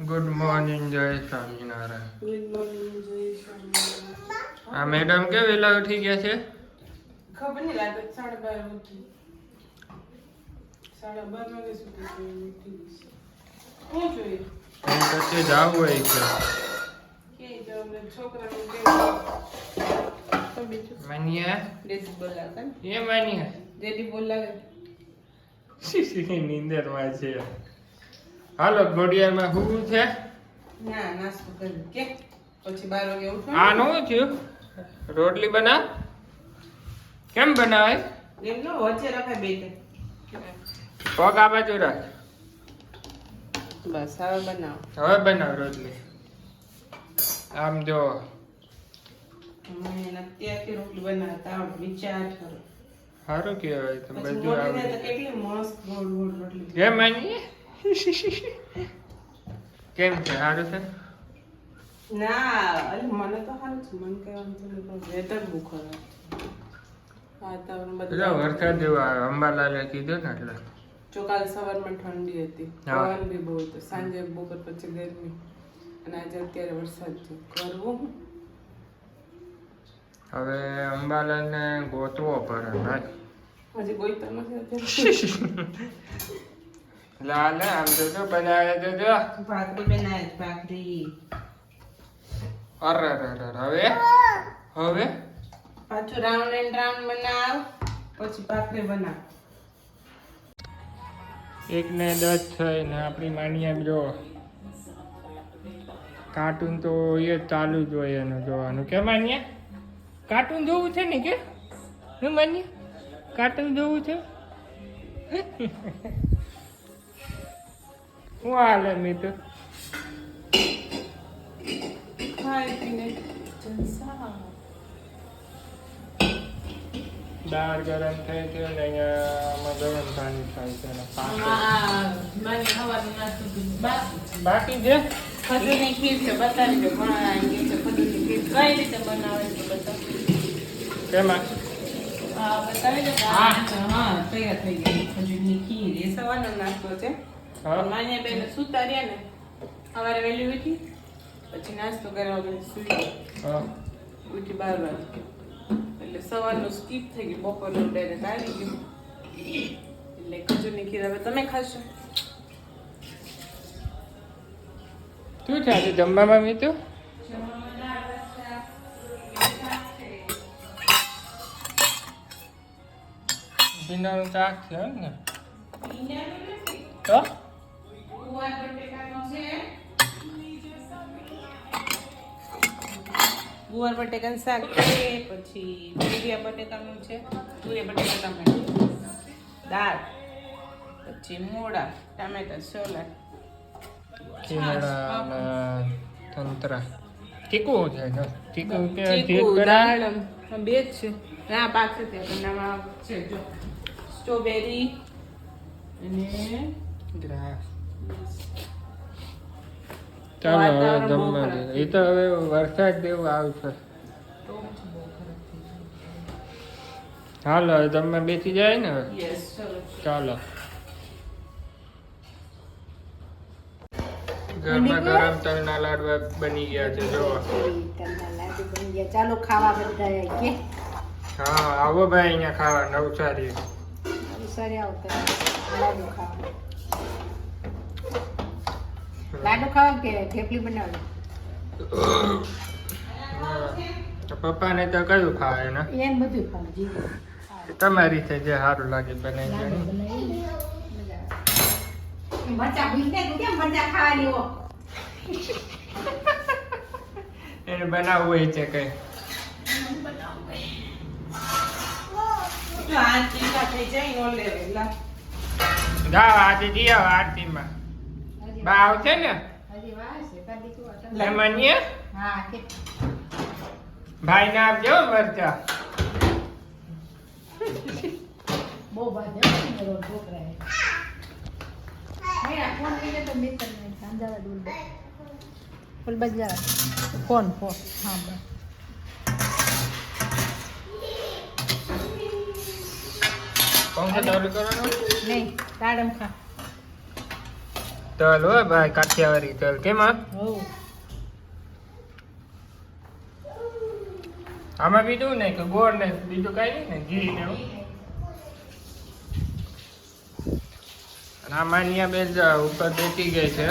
Good morning જય Swaminarayan. Good morning જય સ્વામિનારાયણ. આ મેડમ કે વેલા ઉઠી ગયા છે? ખબર નહીં લાગે 12:30 ઉઠી. 12:30 વાગે સુધી ઉઠી ગઈ. શું જોઈએ? એમ પછી જાવું હોય છે. કે જો છોકરાનું કે તો બીજું માન્યા ડેડી બોલાતા ને એ માન્યા ડેડી બોલાવે નીંદરમાં છે. હાલો ઘોડિયામાં શું છે? ના નાસ્તો કરી કે પછી 12 વાગે ઉઠો. આ નું થયું? રોટલી બનાવ. કેમ બનાવાય? એમનો વચ્ચે રખાય બેટે. પગ આ બાજુ રાખ. બસ હવે બનાવો. હવે બનાવ રોટલી. આમ જો મને અત્યારથી રોટલી બનાવતા આવડે. વિચાર કરો. સારું કહેવાય તો પછી બધું મોટી આવડે. થાય તો કેટલી મસ્ત ગોળ ગોળ રોટલી. કેમ માનીએ? કેમ છે? સારું છે? ના અરે મને તો સારું છે. મને કઈ વાંધો નહીં પણ વેધર બહુ ખરાબ છે. વાતાવરણ જો બધું વરસાદ જેવું આવે. અંબાલાલે કીધું ને એટલે જો કાલ સવારમાં ઠંડી હતી, હા. પવન બી બહુ હતો, સાંજે બપોર પછી ગરમી અને આજે અત્યારે વરસાદ છે. કરવું હું? હવે અંબાલાલને ગોતવો પડે ભાઈ. હજી કોઈ તો નથી અત્યારે. લાલે આમ તો જો બનાવે તો જો. ભાખરી બનાવે છે, ભાખરી. અરે હવે હવે પાછું રાઉન્ડ એન્ડ રાઉન્ડ બનાવ, પછી ભાખરી બનાવ. 1 ને 10 થઈ ને આપણી માનિયા જો કાર્ટૂન તો એ ચાલુ જ હોય એનું જોવાનું. કે માનિયા કાર્ટૂન જોવું છે ને? કે હું માનિયા કાર્ટૂન જોવું છે? હું હાલે મિત્ર? ખાઈ પીને જલસા. દાળ ગરમ થઈ છે ને અહીંયામાં ગરમ પાણી થાય છે ને પાછળ મને સવારનો નાસ્તો બાકી છે. ખજૂરની ખીર છે, બતાવી દો. ઘણા આવી ગઈ છે ખજૂરની ખીર. કઈ રીતે બનાવે છે બતાવી. કેમાં? બતાવી દો. હા. હા તૈયાર થઈ ગઈ ખજૂરની ખીર. એ સવારનો નાસ્તો છે. હા. માન્ય બેન સુતા રહ્યા ને, સવારે વહેલી ઉઠી, પછી નાસ્તો કરવા વગર સુઈ હા. ઉઠી 12 વાગે. એટલે સવારનું સ્કીપ થઈ ગયું, બપોરનું ડાયરેક્ટ આવી ગયું. એટલે ખજૂરની ખીર હવે તમે ખાશો. શું છે આજે જમવામાં મીઠું? ભીંડાનું શાક છે એમ ને? તો ગુવાર બટેકાનું શાક છે, પછી તુરિયા બટેકાનું છે, તુરિયા બટેકા ટમેટા, દાળ, પછી મોડા ટામેટા, સોલા, ચીમડા અને સંતરા. તીખું છે ને? તીખું કે ચીકુ, તીખ બનાવે? દાડમ, બે જ છે. ના પાક છે ત્યાં બનાવવા છે. જો સ્ટ્રોબેરી અને ગ્રાસ. ચાલો હવે વાતાવરણ બહુ જમવા ખરાબ દે. થઈ એ તો હવે વરસાદ જેવું આવશે. તો પછી બહુ ખરાબ થઈ હાલો હવે જમવા બેસી જાય ને હવે. ગયું. યસ ચલો. ચાલો ગરમા ગરમ તલના લાડવા બની ગયા છે જો. ચાલો ખાવા બધા કે હા આવો ભાઈ અહીંયા ખાવા નવસારી. સરી આવતા લાડુ ખાવા. લાડુ ખાવા કે થેપલી બનાવે? પપ્પાને તો કયું ખાવે ને? એને બધું ખાવું જીવું. તમારી છે જે સારું લાગે બનાવી દે. લાડુ બનાવીને મજા આવે. મરચા ભૂલી તું કેમ મરચા ખાવાની હો? એને બનાવવું હોય છે કઈ. જો આ ચીકા થઈ જાય નો લેવેલા. જાઓ આજે જઈ આવો આરતીમાં. બા આવશે ને? હજી વાર છે કદી તું અટલ. લે માનીએ હા કે ભાઈ ને આપજો મરચા. બહુ બાજે મેરો છોકરા હે. મેરા ફોન લઈને તો મિત્ર ને સાંજાવા દૂર દે. ફૂલ બજાર ફોન હા બસ. પંખો ચાલુ કરવાનો? નહીં દાડમ ખા. તલ હો ભાઈ, કાઠિયાવાડી તલ. કેમ આ? હોવ. આમાં બીજું નહીં કે ગોળ ને બીજું કઈ નહીં ને, ઘી ને એવું. અને આ માન્યા બેન જો ઉપર બેઠી ગઈ છે.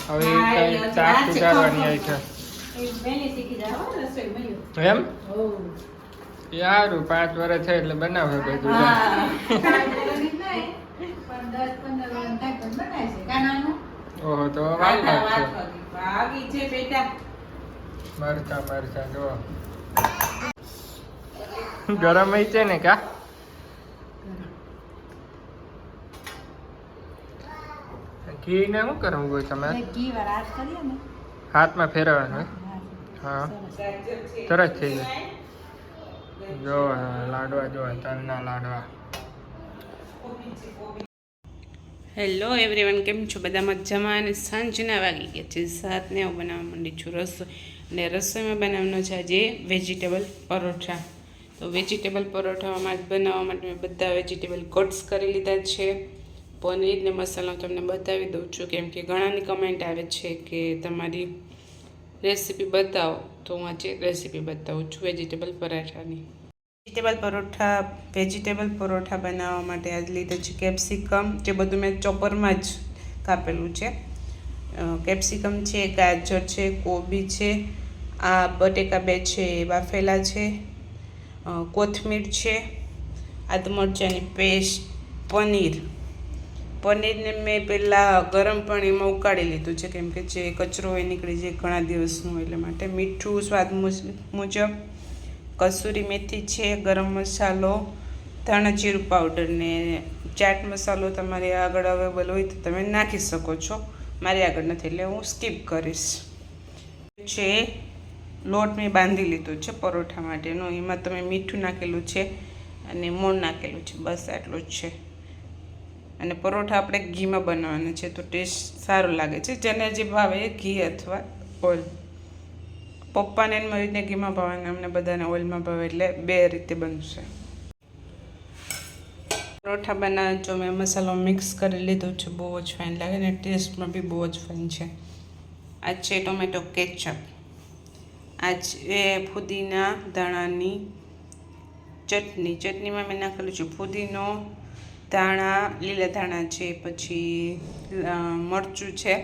હવે ઈ કઈ શાક સુધારવાની આવી છે. એ બેને શીખી જાવ રસોઈ મળ્યું. એમ હોવ. યારું 5 વર્ષ છે એટલે બનાવે બધું. હા. પણ 10-15 વર્ષ થાય પણ બનાય છે કાનાનું. ઓહો, તો વાર લાગશે. ભાગી છે બેટા. મરચા મરચા જો ગરમ હોય છે ને કા. ઘી ને શું કરવું હોય તમારે? ઘી વાર હાથ કરીએ ને. હાથમાં ફેરવવાનું હોય. હા, સરસ. તરત થઈ જાય. જો લાડવા જો તલના લાડવા. હેલો એવરીવન, કેમ છો બધા? મજામાં. અને સાંજના વાગી ગયા છે 7 ને હું બનાવવા માંડી છું રસોઈ. અને રસોઈમાં બનાવવાનો છે આજે વેજીટેબલ પરોઠા. તો વેજીટેબલ પરોઠામાં બનાવવા માટે મેં બધા વેજીટેબલ કટ્સ કરી લીધા છે. પનીર ને મસાલો તમને બતાવી દઉં છું, કેમ કે ઘણાની કમેન્ટ આવે છે કે તમારી રેસીપી બતાવો, તો હું આજે રેસીપી બતાવું છું વેજીટેબલ પરાઠાની. વેજીટેબલ પરોઠા બનાવવા માટે આજ લીધે છે કેપ્સિકમ, જે બધું મેં ચોપરમાં જ કાપેલું છે. કેપ્સિકમ છે, ગાજર છે, કોબી છે, આ બટેકા 2 છે બાફેલા છે, કોથમીર છે, આદુ મરચાંની પેસ્ટ, પનીરને મેં પહેલાં ગરમ પાણીમાં ઉકાળી લીધું છે, કેમ કે જે કચરો હોય નીકળી જાય ઘણા દિવસનું, એટલે માટે મીઠું સ્વાદ મુજબ, કસૂરી મેથી છે, ગરમ મસાલો, ધાણા જીરું પાવડર ને ચાટ મસાલો તમારે આગળ અવેલેબલ હોય તો તમે નાખી શકો છો. મારી આગળ નથી એટલે હું સ્કીપ કરીશ. છે લોટ મેં બાંધી લીધો છે પરોઠા માટેનો, એમાં તમે મીઠું નાખેલું છે અને મોણ નાખેલું છે, બસ આટલું જ છે. અને પરોઠા આપણે ઘીમાં બનાવવાના છે તો ટેસ્ટ સારો લાગે છે. જેને જે ભાવે ઘી અથવા ઓઇલ. પપ્પાને ને મરીને ઘીમાં ભાવે, અમને બધાને ઓઇલમાં ભાવે, એટલે 2 રીતે બનશે. પરોઠા બનાવવા જો મેં મસાલો મિક્સ કરી લીધો છે, બહુ જ ફાઇન લાગે ને ટેસ્ટમાં બી બહુ જ ફાઇન છે. આ છે ટોમેટો કેચઅપ, આ છે ફુદીના ધાણાની ચટણીમાં મેં નાખેલું છે ફુદીનો, ધાણા, લીલા ધાણા છે, પછી મરચું છે,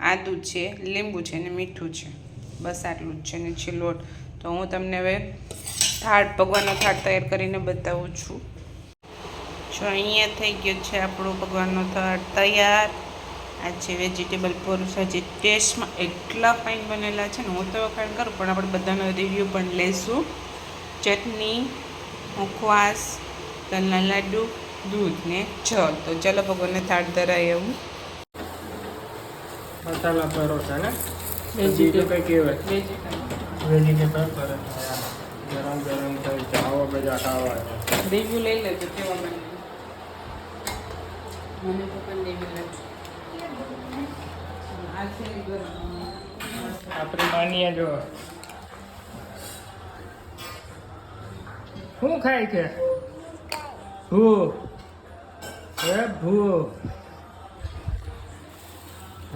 આદુ છે, લીંબુ છે ને મીઠું છે, બસ આટલું જ છે. ને છે લોટ. તો હું તમને હવે ભગવાનનો થાળ તૈયાર કરીને બતાવું છું. જો અહીંયા થઈ ગયો છે આપણો ભગવાનનો થાળ તૈયાર. આ છે વેજીટેબલ પરોઠા, જે ટેસ્ટમાં એટલા ફાઇન બનેલા છે ને, હું તો ફાઇન કરું પણ આપણે બધાનો રિવ્યૂ પણ લઈશું. ચટણી, મુખવાસ, તલના લાડુ, દૂધ ને જળ. તો ચાલો ભગવાનને થાળ ધરાય એવું. મસાલા પરોઠા ને વેજીટેબલ કઈ કહેવાય? વેજીટેબલ પરોઠા ગરમ ગરમ થઈ જાઓ બધા ખાવા. રિવ્યૂ લઈ લેજો કેવા બને. મને તો પણ રિવ્યૂ લેજો. આ છે આપણે માનીએ જો શું ખાય છે? ભૂ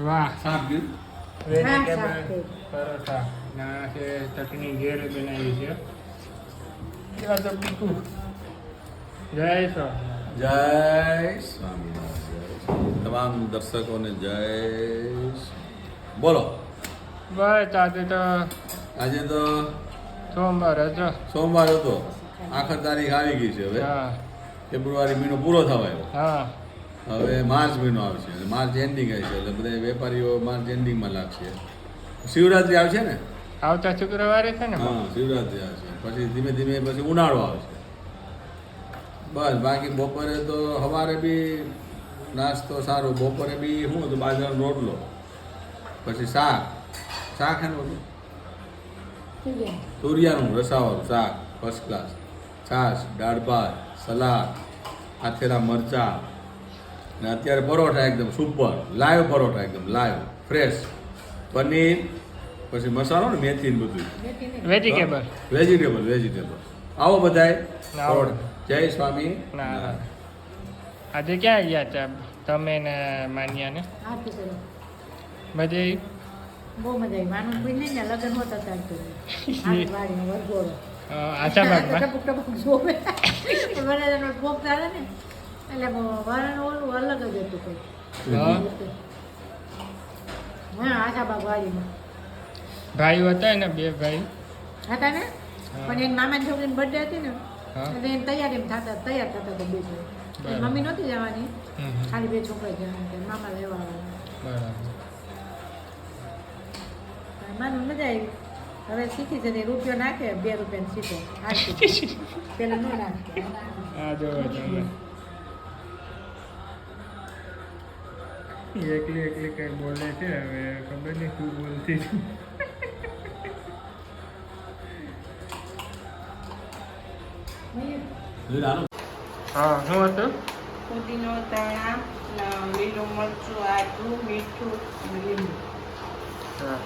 વાહ, વેજીટેબલ પરોઠા ના છે. ચટણી ઘેરે બનાવી છે. કેવા તો પીકું. જય સ્વામી. જય સ્વામિનારાયણ. તમામ દર્શકોને જય બોલો. બસ આજે તો સોમવાર હતો. સોમવાર હતો, આખર તારીખ આવી ગઈ છે. હવે હા ફેબ્રુઆરી મહિનો પૂરો થવા આવ્યો. હા, હવે માર્ચ મહિનો આવશે, અને માર્ચ એન્ડિંગ આવશે, એટલે બધા વેપારીઓ માર્ચ એન્ડિંગમાં લાગશે. શિવરાત્રી આવશે ને? આવતા શુક્રવારે છે ને. હા, શિવરાત્રી આવશે, પછી ધીમે ધીમે પછી ઉનાળો આવશે. બસ બાકી બપોરે તો સવારે બી નાસ્તો સારો, બપોરે બી શું હતું, બાજરાનો રોટલો, પછી શાક એનું હતું તુરિયાનું રસાવાળું શાક ફર્સ્ટ ક્લાસ, છાશ, દાળ ભાત, સલાડ, આથેલા મરચાં, ને અત્યારે પરોઠા એકદમ સુપર લાઈવ પરોઠા, એકદમ લાઈવ ફ્રેશ, પનીર, પછી મસાલો ને મેથી ને બધું વેજીટેબલ. આવો બધાય. જય સ્વામી. આજે ક્યાં ગયા હતા? તમે ને માન્યા ને આરતી કરી બધે બહુ મજા આવી માનું કોઈ નહીં ને લગ્ન હોતા ત્યાં કરી વાડીનો વરઘોડો આશા બાગમાં ટપક ટપક જોવે વરાજાનો ભોગ ચાલે ને એટલે વરણ ઓલું અલગ જ હતું કંઈ હા હા આશાબાગ વાડીમાં ભાઈઓ હતા ને 2 ભાઈ હતા ને પણ એની મામાની છોકરીની બર્થડે હતી ને હા. એટલે એને તૈયાર થતા તો 2 ભાઈ બરાબર. મમ્મી નહોતી જવાની હમ. ખાલી 2 છોકરા જવાની મામા લેવા આવવાના બરાબર માનું મજા આવી હવે શીખી છે ને રૂપિયો નાખે 2 રૂપિયાની સીટો આરતી પેલા ન નાખે આ જોવો તમે એકલી એકલી કઈ બોલે છે હવે ખબર નહીં શું બોલતી છે. હા શું હતું ફુદીનો ધાણા લીલું મરચું આદું મીઠું અને લીંબુ હા